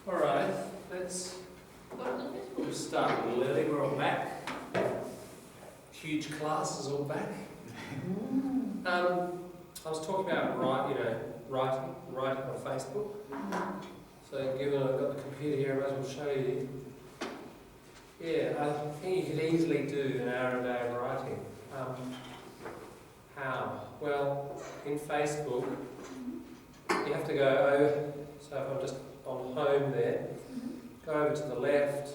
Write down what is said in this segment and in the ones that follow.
Alright, we'll start a little early. We're all back. Huge class is all back. I was talking about writing on Facebook. So given I've got the computer here, I might as well show you. Yeah, I think you could easily do an hour a day of writing. How? Well, in Facebook, you have to go over. So if I'm just on home there, go over to the left.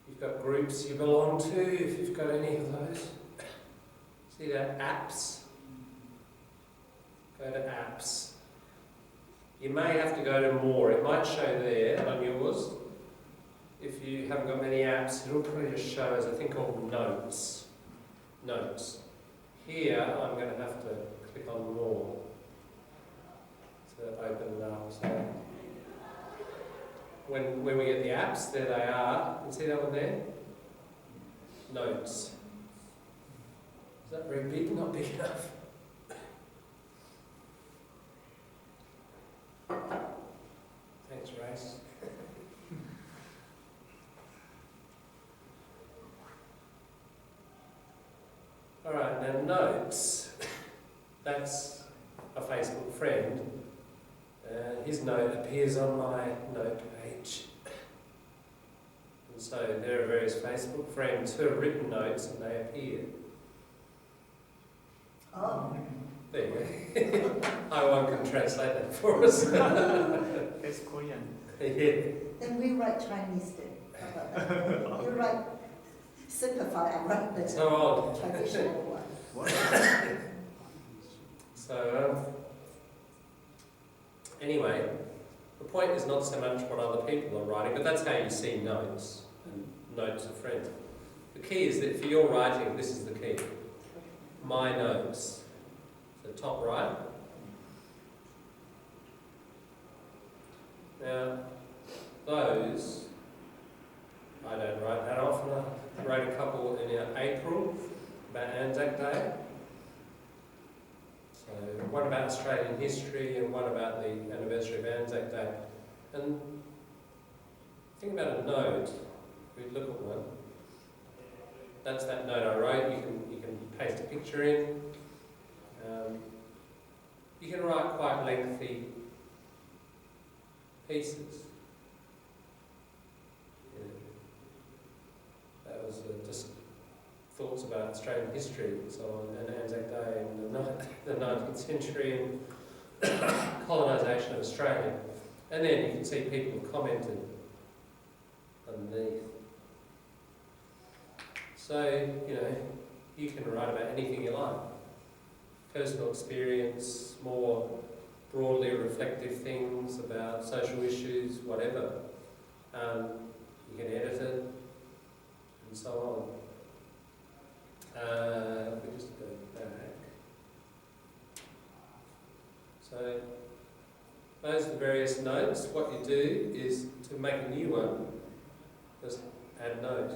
You've got groups you belong to, if you've got any of those. See that? Apps. Go to apps. You may have to go to more. It might show there on yours. If you haven't got many apps, it'll probably just show as a thing called notes. Notes. Here, I'm going to have to click on more to open it up. So when we get the apps, there they are. You see that one there? Notes. Is that very big? Not big enough. Thanks, Race. Alright, now notes. That's a Facebook friend. His note appears on my note page. And so there are various Facebook friends who have written notes and they appear. Oh. There you go. I can translate that for us. It's Korean. Yeah. Then we write Chinese then. How about that? You write simplify, I write the So odd. traditional one. So, anyway, the point is not so much what other people are writing, but that's how you see notes, and notes of friends. The key is that for your writing, this is the key. My notes. So top right. Now, those, I don't write that often. I wrote a couple in April about Anzac Day. So one about Australian history and one about the anniversary of Anzac Day. And think about a note. We look at one. That's that note I wrote. You can paste a picture in. You can write quite lengthy pieces. That was just thoughts about Australian history and so on, and Anzac Day and the 19th century and colonisation of Australia. And then you can see people have commented underneath. So, you can write about anything you like. Personal experience, more broadly reflective things about social issues, whatever. You can edit it, and so on. We just go back. So, those are the various notes. What you do is, to make a new one, just add note.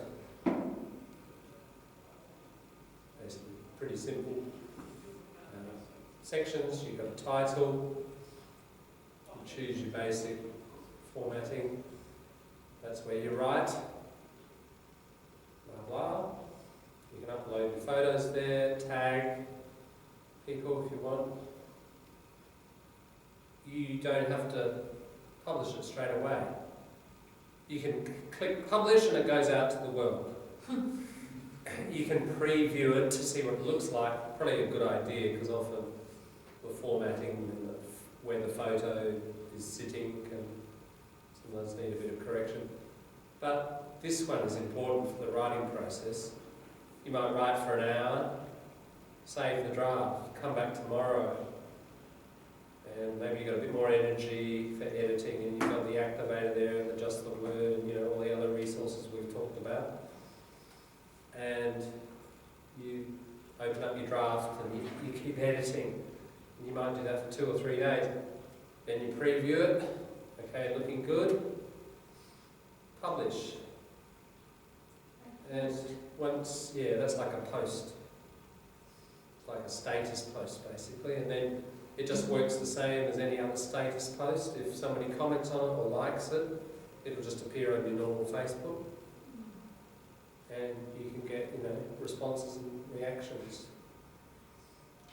Basically, pretty simple. Sections, you've got a title, you choose your basic formatting, that's where you write, blah blah. You can upload your photos there, tag people if you want. You don't have to publish it straight away. You can click publish and it goes out to the world. You can preview it to see what it looks like, probably a good idea because often the formatting and where the photo is sitting can sometimes need a bit of correction. But this one is important for the writing process. You might write for an hour, save the draft, come back tomorrow, and maybe you've got a bit more energy for editing and you've got the activator there and adjust the word and all the other resources we've talked about. And you open up your draft and you keep editing. You might do that for 2 or 3 days. Then you preview it. Okay, looking good. Publish. And once, that's like a post. It's like a status post basically. And then It just works the same as any other status post. If somebody comments on it or likes it, it'll just appear on your normal Facebook. And you can get, responses and reactions.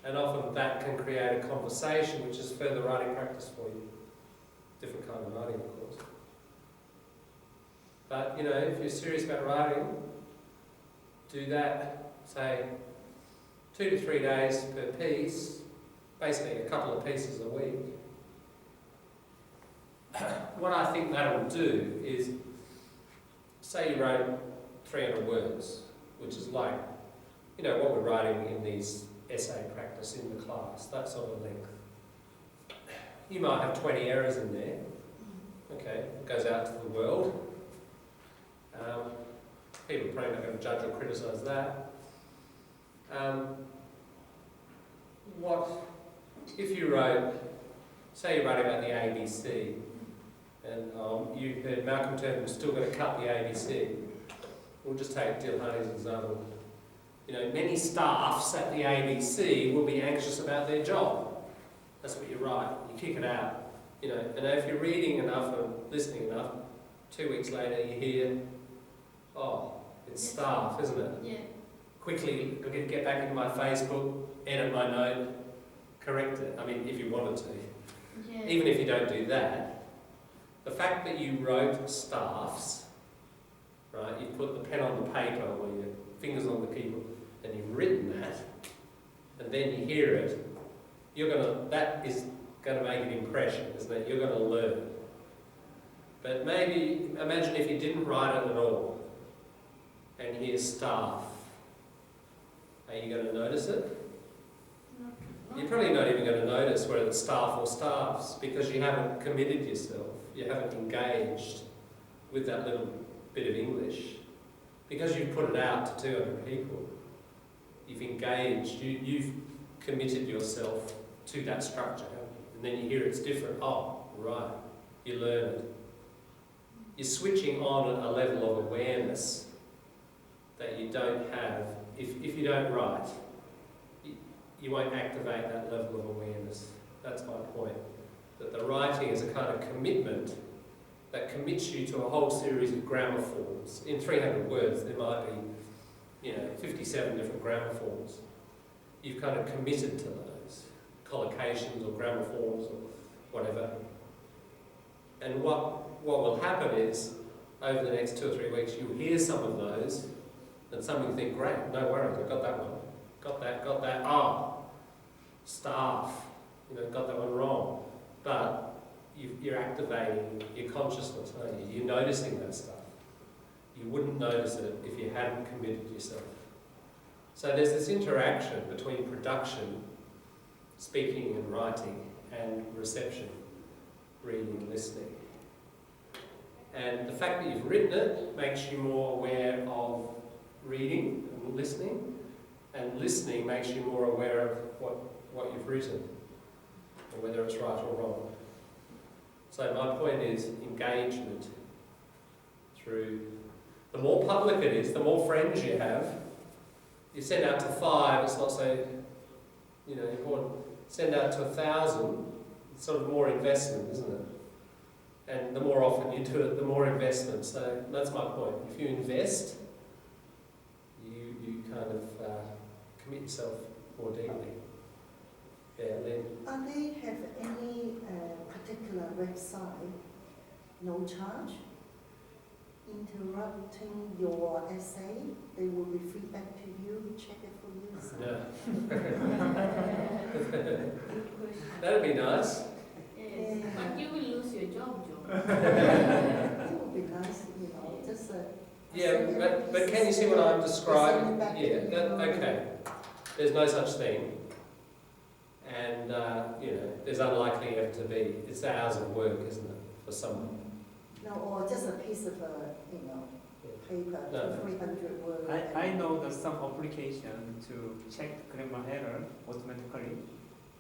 And often that can create a conversation, which is further writing practice for you. Different kind of writing, of course. But, if you're serious about writing, do that, say, 2 to 3 days per piece, basically a couple of pieces a week. What I think that will do is, say you wrote 300 words, which is like, what we're writing in these essay practice in the class, that sort of length. You might have 20 errors in there. Okay, it goes out to the world. People are probably not going to judge or criticise that. What if you wrote, say you wrote about the ABC, and you heard Malcolm Turnbull's still going to cut the ABC. We'll just take Dilhani's example. Many staffs at the ABC will be anxious about their job. That's what you write. You kick it out. And if you're reading enough and listening enough, 2 weeks later you hear, oh, it's staff, isn't it? Yeah. Quickly get back into my Facebook, edit my note, correct it. I mean, if you wanted to. Yeah. Even if you don't do that, the fact that you wrote staffs, right, you put the pen on the paper or your fingers on the keyboard, and you've written that, and then you hear it, that is going to make an impression, isn't it? You're going to learn. But maybe, imagine if you didn't write it at all, and you hear staff. Are you going to notice it? You're probably not even going to notice whether it's staff or staffs, because you haven't committed yourself. You haven't engaged with that little bit of English. Because you've put it out to 200 people, you've engaged, you've committed yourself to that structure, haven't you? And then you hear it's different. Oh, right, you learn it. You're switching on a level of awareness that you don't have. If you don't write, you won't activate that level of awareness. That's my point. That the writing is a kind of commitment that commits you to a whole series of grammar forms. In 300 words, there might be, 57 different grammar forms. You've kind of committed to those collocations or grammar forms or whatever. And what will happen is, over the next 2 or 3 weeks, you'll hear some of those, and some you think, great, no worries, I got that one. Got that. Staff, got that one wrong. But you're activating your consciousness, aren't you? You're noticing that stuff. You wouldn't notice it if you hadn't committed yourself. So there's this interaction between production, speaking and writing, and reception, reading and listening. And the fact that you've written it makes you more aware of reading and listening makes you more aware of what you've written, and whether it's right or wrong. So my point is engagement through, the more public it is, the more friends you have. You send out to 5, it's not so important. Send out to 1,000, it's sort of more investment, isn't it? And the more often you do it, the more investment. So that's my point. If you invest, you kind of commit yourself more deeply. Yeah, Lynn. Are they have any particular website, no charge? Interrupting your essay, they will be feedback to you, check it for you. So. No. That'd be nice. Yes. But you will lose your job, Joe. It would be nice, just Yeah, but can you see what I'm describing? Yeah, okay. There's no such thing. And, there's unlikely ever to be. It's hours of work, isn't it, for someone? No, or just a piece of, paper, No. 300 words. I know there's some application to check grammar error automatically.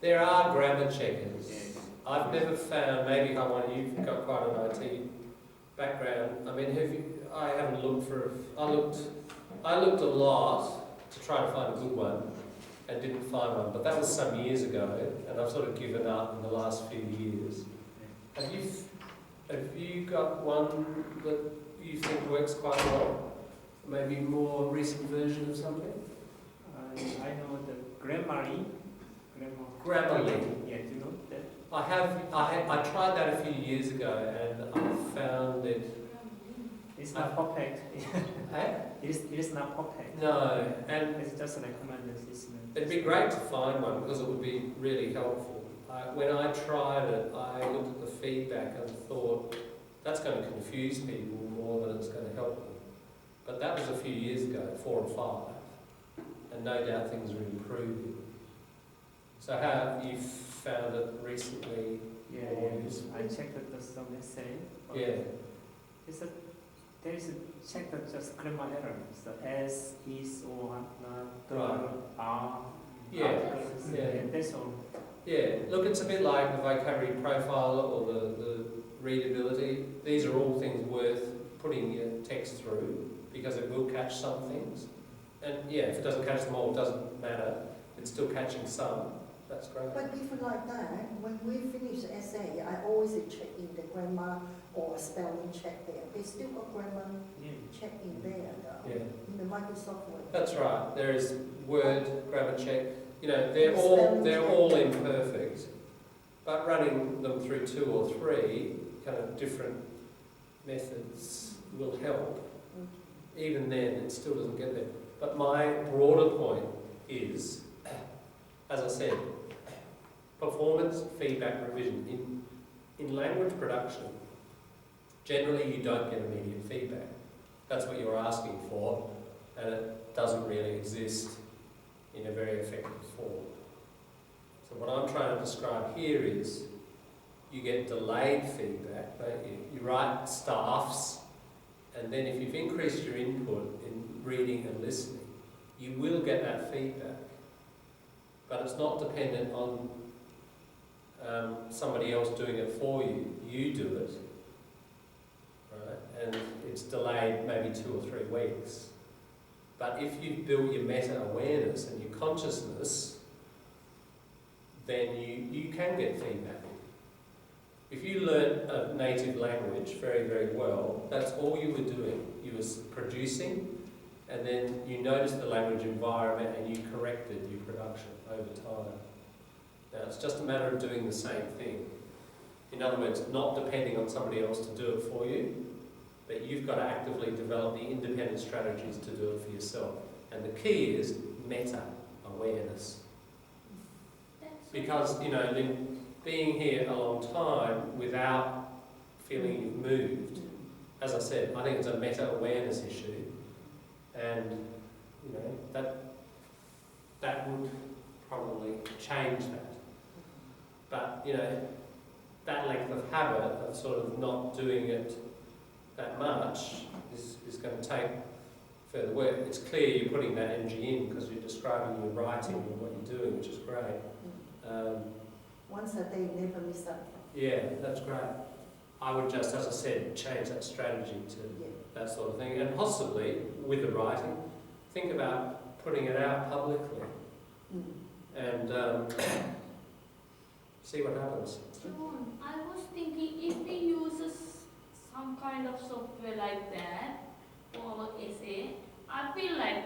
There are grammar checkers. Yes. I've never found, maybe you've got quite an IT background. I mean, I haven't looked for, I looked a lot to try to find a good one. and didn't find one, but that was some years ago, and I've sort of given up in the last few years. Have you got one that you think works quite well? Maybe more recent version of something? I know the Grammarly. Grammarly. Yeah, do you know that? I tried that a few years ago, and I found it. It's not perfect. Eh? It is not perfect. No, and It's just a recommended system. it'd be great to find one because it would be really helpful. When I tried it, I looked at the feedback and thought, that's going to confuse people more than it's going to help them. But that was a few years ago, 4 or 5, and no doubt things are improving. So how have you found it recently? Yeah, I checked the some essay. Yeah. There is a check that just grammar error. So S, is, or, not, Right. are. Yeah. Yeah. That's all. Yeah, look, it's a bit like the vocabulary profile or the readability. These are all things worth putting your text through because it will catch some things. And yeah, if it doesn't catch them all, it doesn't matter. It's still catching some. That's great. But if like that, when we finish the essay, I always check in the grammar or spelling check there. They still got grammar check in there, though, Yeah, in the Microsoft Word. that's right. There is Word, grammar check. You know, they're all imperfect, but running them through 2 or 3 kind of different methods will help. Even then, it still doesn't get there. But my broader point is, as I said, performance, feedback, revision. In language production, generally you don't get immediate feedback. That's what you're asking for, and it doesn't really exist in a very effective form. So what I'm trying to describe here is you get delayed feedback, don't you? You write staffs, and then if you've increased your input in reading and listening, you will get that feedback. But it's not dependent on somebody else doing it for you. You do it, right? And it's delayed maybe 2 or 3 weeks. But if you've built your meta-awareness and your consciousness, then you can get feedback. If you learn a native language very, very well, that's all you were doing. You were producing, and then you noticed the language environment and you corrected your production over time. Now, it's just a matter of doing the same thing. In other words, not depending on somebody else to do it for you, but you've got to actively develop the independent strategies to do it for yourself. And the key is meta-awareness. Because, you know, being here a long time without feeling you've moved, as I said, I think it's a meta-awareness issue. And, you know, that would probably change that. But, you know, that length of habit of sort of not doing it that much is going to take further work. It's clear you're putting that energy in because you're describing your writing and what you're doing, which is great. Once a day, never miss out. Yeah, that's great. I would just, as I said, change that strategy to that sort of thing. And possibly, with the writing, think about putting it out publicly. And see what happens. John, I was thinking if we use some kind of software like that for essay, I feel like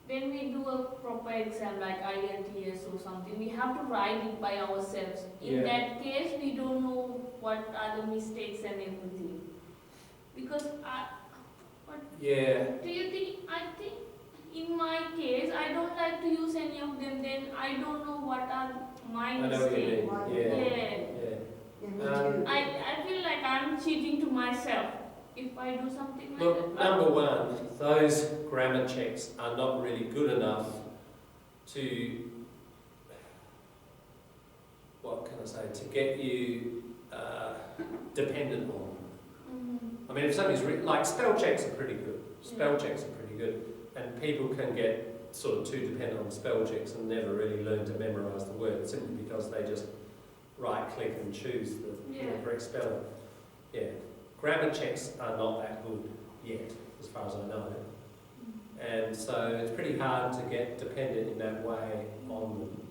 when we do a proper exam like IELTS or something, we have to write it by ourselves. In that case, we don't know what are the mistakes and everything. Because do you think, I think in my case, I don't like to use any of them, then I don't know what are my mistakes. Yeah, me too. I feel like I'm cheating to myself if I do something like Look, that. number one, those grammar checks are not really good enough to, what can I say, to get you dependent on. I mean, if something's like spell checks are pretty good. Spell checks are pretty good. And people can get sort of too dependent on spell checks and never really learn to memorise the word simply because they just right-click and choose the correct spelling. Yeah. Grammar checks are not that good yet, as far as I know. And so it's pretty hard to get dependent in that way on them.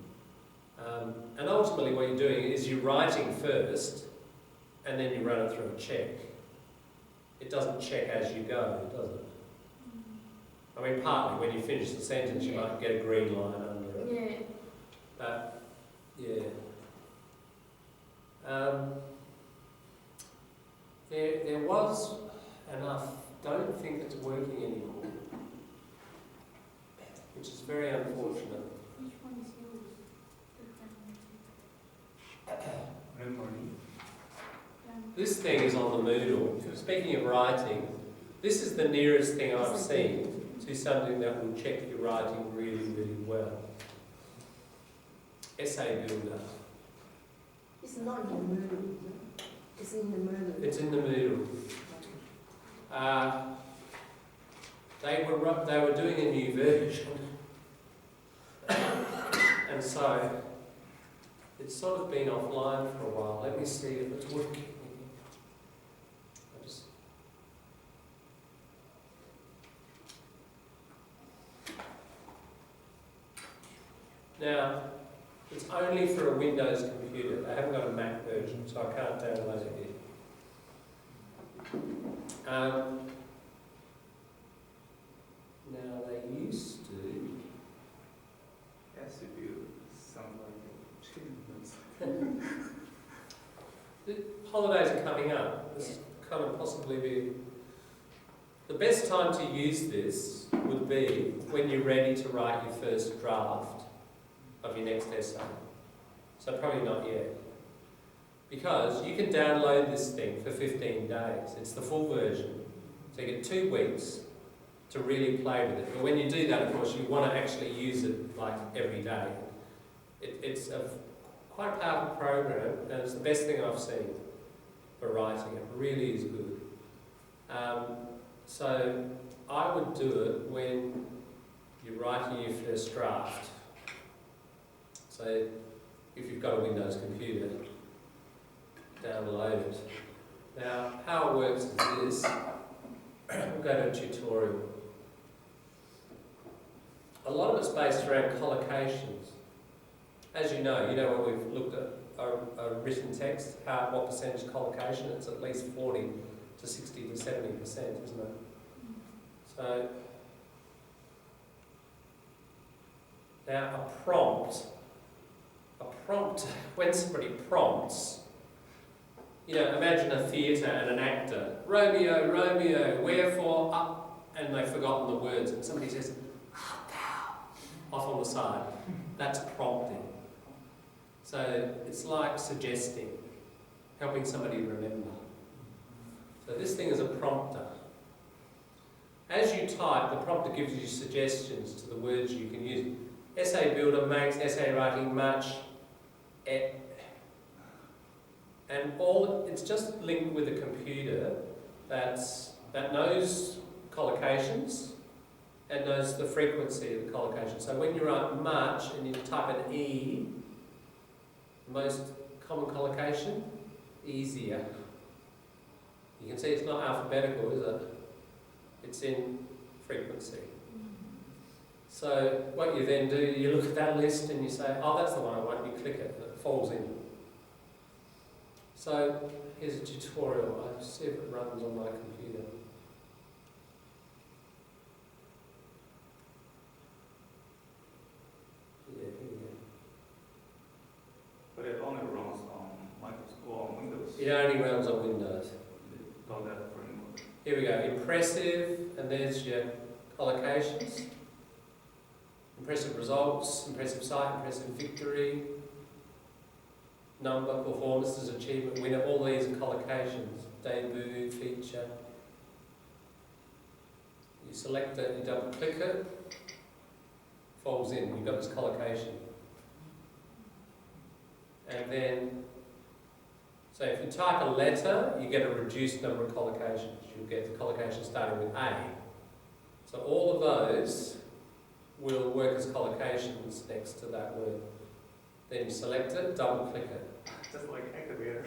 And ultimately what you're doing is you're writing first, and then you run it through a check. It doesn't check as you go, does it? I mean, partly when you finish the sentence, you might get a green line under it. Yeah. But, yeah. There was, and I don't think it's working anymore, which is very unfortunate. Which one is yours? Memory. This thing is on the Moodle. Speaking of writing, this is the nearest thing I've seen to something that will check your writing really, really well. Essay Builder. It's not in the Moodle. It's in the Moodle. It's in the Moodle. They were doing a new version, and so it's sort of been offline for a while. Let me see if it's working. Now, it's only for a Windows computer. They haven't got a Mac version, so I can't download it yet. Now, they used to... Yes, if you sound like The holidays are coming up. This kind of possibly be... The best time to use this would be when you're ready to write your first draft of your next essay. So probably not yet. Because you can download this thing for 15 days. It's the full version. So you get 2 weeks to really play with it. But when you do that, of course, you want to actually use it like every day. It's quite a powerful program, and it's the best thing I've seen for writing. It really is good. So I would do it when you're writing your first draft. So if you've got a Windows computer, download it. Now, how it works is this. We'll go to a tutorial. A lot of it's based around collocations. As you know when we've looked at a written text, what percentage collocation, it's at least 40 to 60 to 70%, isn't it? So, now a prompt, when somebody prompts, imagine a theatre and an actor, Romeo, Romeo, wherefore up, and they've forgotten the words, and somebody says, art thou, off on the side. That's prompting. So it's like suggesting, helping somebody remember. So this thing is a prompter. As you type, the prompter gives you suggestions to the words you can use. Essay Builder makes essay writing much, and it's just linked with a computer that knows collocations and knows the frequency of the collocation. So when you write much and you type an E, most common collocation, easier. You can see it's not alphabetical, is it? It's in frequency. So what you then do, you look at that list and you say, oh, that's the one I want, you click it and it falls in. So here's a tutorial. I'll see if it runs on my computer. Yeah, here we go. But it only runs on Microsoft or on Windows. It only runs on Windows. Not that framework. Here we go, impressive, and there's your collocations. Impressive results, impressive sight, impressive victory, number, performances, achievement, winner, all these are collocations. Debut, feature. You select it, you double click it, falls in, you've got this collocation. And then, so if you type a letter, you get a reduced number of collocations. You'll get the collocation starting with A. So all of those will work as collocations next to that word. Then you select it, double click it. Just like activator.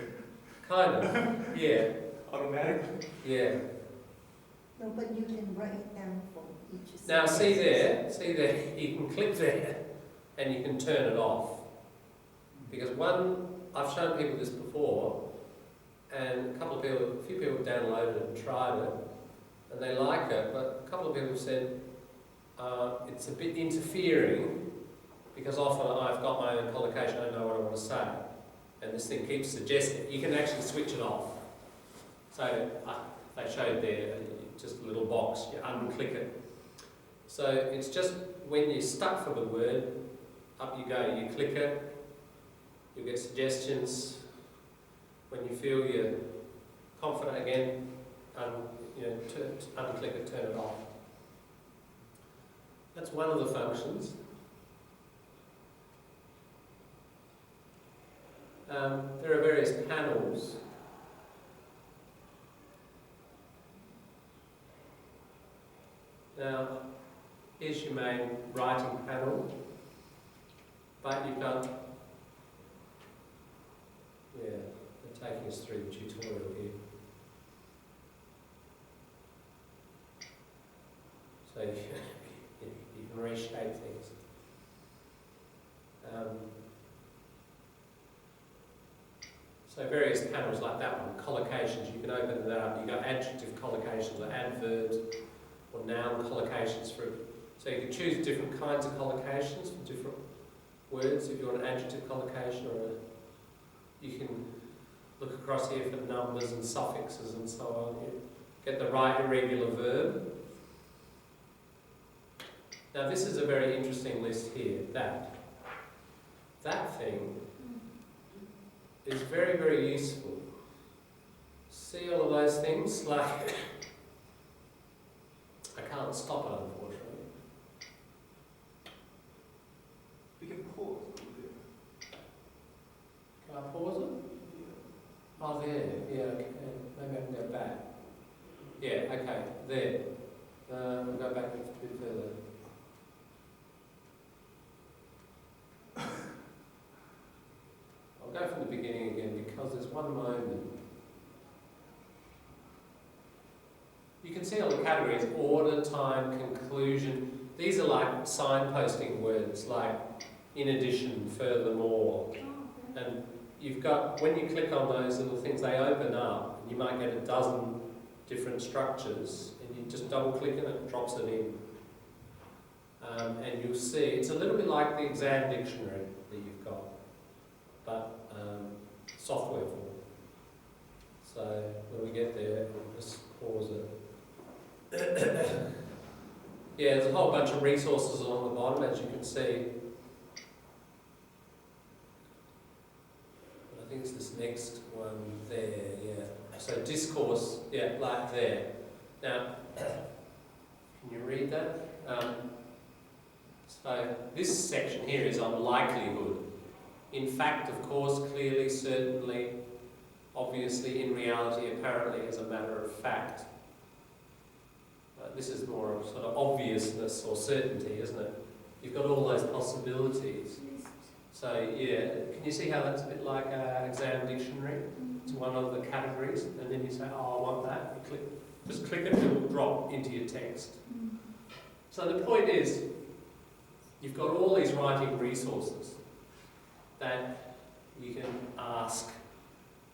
Kind of, yeah, Automatically. yeah. No, but you can write it down for each. Now see there, you can click there and you can turn it off. Because I've shown people this before, and a few people downloaded it and tried it, and they like it, but a couple of people said it's a bit interfering, because often I've got my own collocation, I don't know what I want to say, and this thing keeps suggesting. You can actually switch it off. So they showed there, just a little box, you unclick it. So it's just when you're stuck for the word, up you go, you click it, you get suggestions. When you feel you're confident again, unclick it, turn it off. That's one of the functions. There are various panels. Now, here's your main writing panel, but you've got, they're taking us through the tutorial here. So you can reshape things. So various panels like that one, collocations, you can open that up. You've got adjective collocations or adverbs or noun collocations for it. So you can choose different kinds of collocations for different words. If you want an adjective collocation, you can look across here for numbers and suffixes and so on. You get the right irregular verb. Now this is a very interesting list here. That thing is very, very useful. See all of those things? Like, I can't stop it, unfortunately. We can pause. Can I pause it? Oh, there. Yeah, okay. Maybe I can go back. Yeah, okay. There. We'll go back a bit further. I'll go from the beginning again because there's one moment. You can see all the categories: order, time, conclusion. These are like signposting words, like in addition, furthermore. And you've got, when you click on those little things, they open up, and you might get a dozen different structures, and you just double click and it drops it in. And you'll see, it's a little bit like the exam dictionary that you've got, but software form. So when we get there, we'll just pause it. Yeah, there's a whole bunch of resources along the bottom, as you can see. I think it's this next one there, yeah. So discourse, yeah, like there. Now, can you read that? So this section here is on likelihood. In fact, of course, clearly, certainly, obviously, in reality, apparently, as a matter of fact. This is more of sort of obviousness or certainty, isn't it? You've got all those possibilities. So yeah, can you see how that's a bit like an exam dictionary? It's one of the categories, and then you say, oh, I want that. You just click it and it will drop into your text. So the point is, you've got all these writing resources that you can ask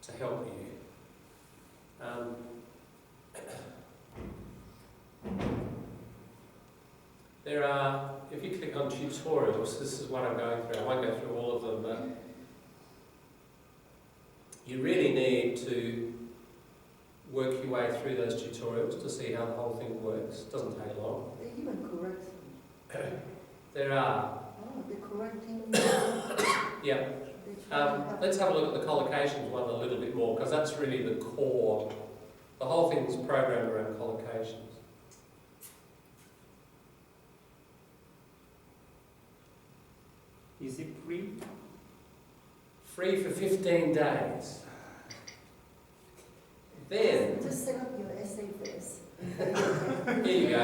to help you. There are, if you click on tutorials, this is what I'm going through. I won't go through all of them, but you really need to work your way through those tutorials to see how the whole thing works. It doesn't take long. They even correct. There are. Oh, they're correcting. Yeah. Let's have a look at the collocations one a little bit more, because that's really the core. The whole thing is programmed around collocations. Is it free? Free for 15 days. Then, Just set up your essay first. here you go.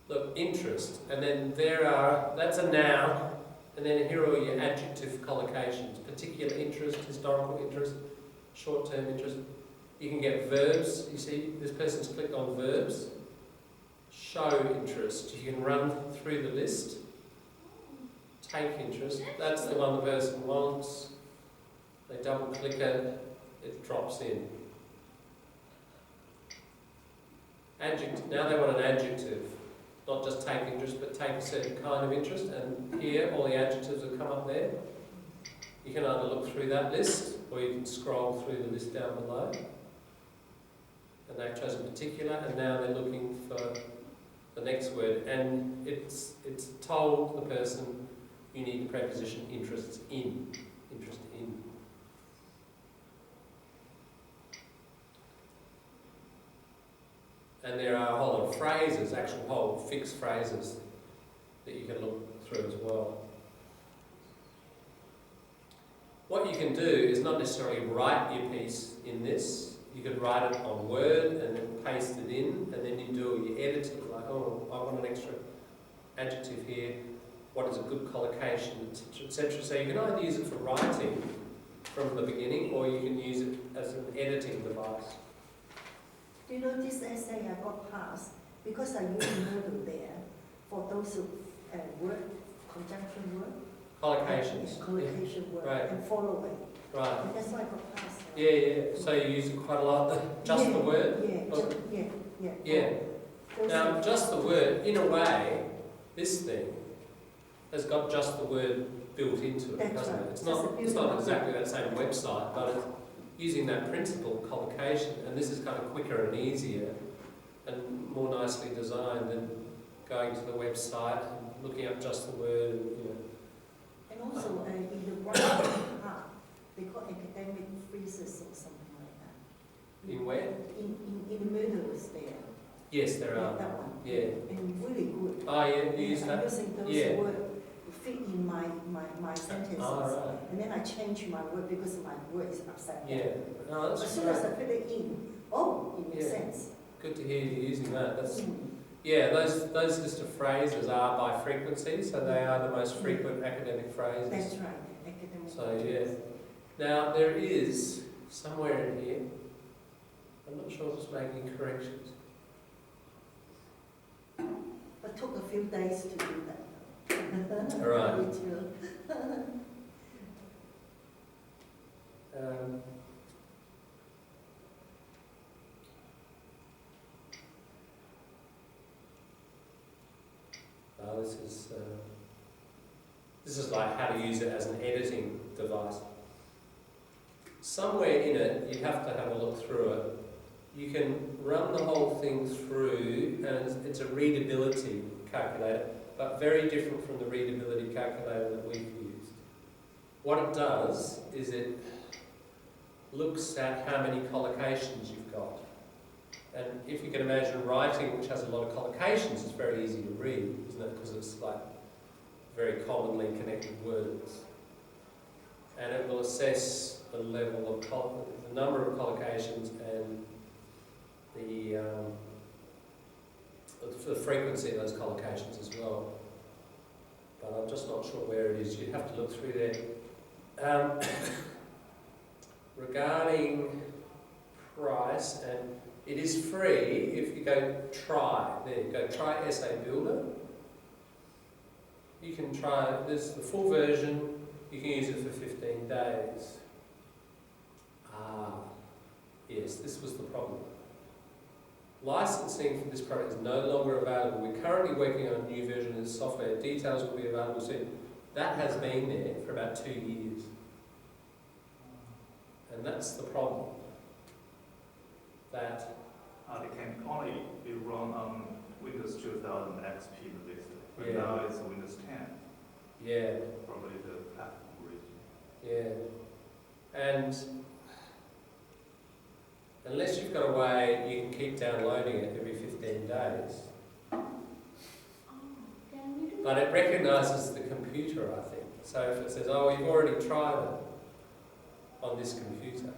Look, interest, and then that's a noun, and then here are your adjective collocations: particular interest, historical interest, short-term interest. You can get verbs. You see, this person's clicked on verbs. Show interest. You can run through the list. Take interest. That's the one the person wants. They double click it, it drops in. Adjective. Now they want an adjective. Not just take interest, but take a certain kind of interest. And here, all the adjectives have come up there. You can either look through that list, or you can scroll through the list down below. And they've chosen particular, and now they're looking for the next word. And it's told the person you need the preposition interests in. Interest in. And there are a whole lot of phrases, actual whole fixed phrases that you can look through as well. What you can do is not necessarily write your piece in this. You could write it on Word and then paste it in, and then you do your editing, like, oh, I want an extra adjective here, what is a good collocation, etc., etc. So you can either use it for writing from the beginning, or you can use it as an editing device. Do you know this essay I got passed because I used Moodle there for those word, conjunction word, Collocations. collocation word, Right. and following. Right. And that's why I got passed. Yeah, yeah. So you use it quite a lot. Just the word? Yeah, Or- yeah. Yeah. Those Now, are- just the word, in a way, this thing has got just the word built into it, That's doesn't right. it? It's Just not, a it's not beautiful- exactly that same website, but it's using that principle, collocation, and this is kind of quicker and easier and more nicely designed than going to the website and looking up just the word and, you know. And also in the writing part, they call academic phrases or something like that. In where? In the middle is there. Yes, there Yeah, are. that one. Yeah. And really good. Oh, yeah, you use I'm that? using those Yeah. words to fit in my sentences. Right. And then I change my word because my word is upside down. Yeah. Oh, As that's soon as I great. put it in, it makes Yeah. sense. Good to hear you using that. That's Mm. Yeah, those list of phrases are by frequency, so they are the most frequent academic phrases. That's right, academic. So, phrases. Now, there is, somewhere in here, I'm not sure if it's making corrections. But took a few days to do that. All right. Me too. This is like how to use it as an editing device. Somewhere in it, you have to have a look through it. You can run the whole thing through, and it's a readability calculator, but very different from the readability calculator that we've used. What it does is it looks at how many collocations you've got. And if you can imagine writing which has a lot of collocations, it's very easy to read, isn't it? Because it's like very commonly connected words. And it will assess the level of the number of collocations and the frequency of those collocations as well. But I'm just not sure where it is. You'd have to look through there. Regarding price, and it is free if you go try. There you go, try Essay Builder. You can try, there's the full version, you can use it for 15 days. Yes, this was the problem. Licensing for this product is no longer available. We're currently working on a new version of the software. Details will be available soon. That has been there for about 2 years. And that's the problem. That It can only be run on Windows 2000 XP, basically. But Yeah. now it's Windows 10, yeah, probably the platform version. yeah. And unless you've got a way you can keep downloading it every 15 days. Oh, can we do But it recognises the computer, I think. So if it says, oh, you've already tried it on this computer.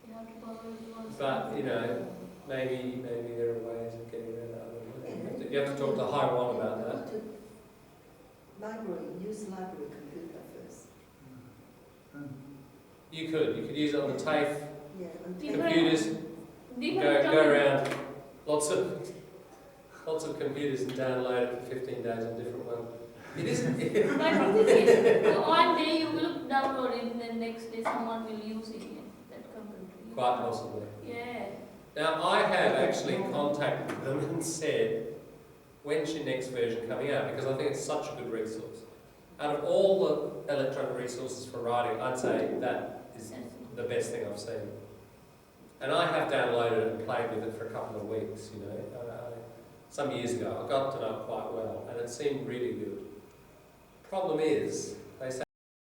You have to follow it once. But, you know, maybe there are ways of getting around that. I don't know. You have to talk to Haiwan about that. Go to library, use library computer first. You could use it on the TAFE Yeah, and Different- Computers Different go around, lots of computers and download it for 15 days on different ones. It isn't. But the thing is, one day you will download it and the next day someone will use it in that computer. Quite possibly. Yeah. Now, I have actually contacted them and said, when's your next version coming out? Because I think it's such a good resource. Out of all the electronic resources for writing, I'd say that is the best thing I've seen. And I have downloaded it and played with it for a couple of weeks, you know. Some years ago, I got to know it quite well, and it seemed really good. Problem is,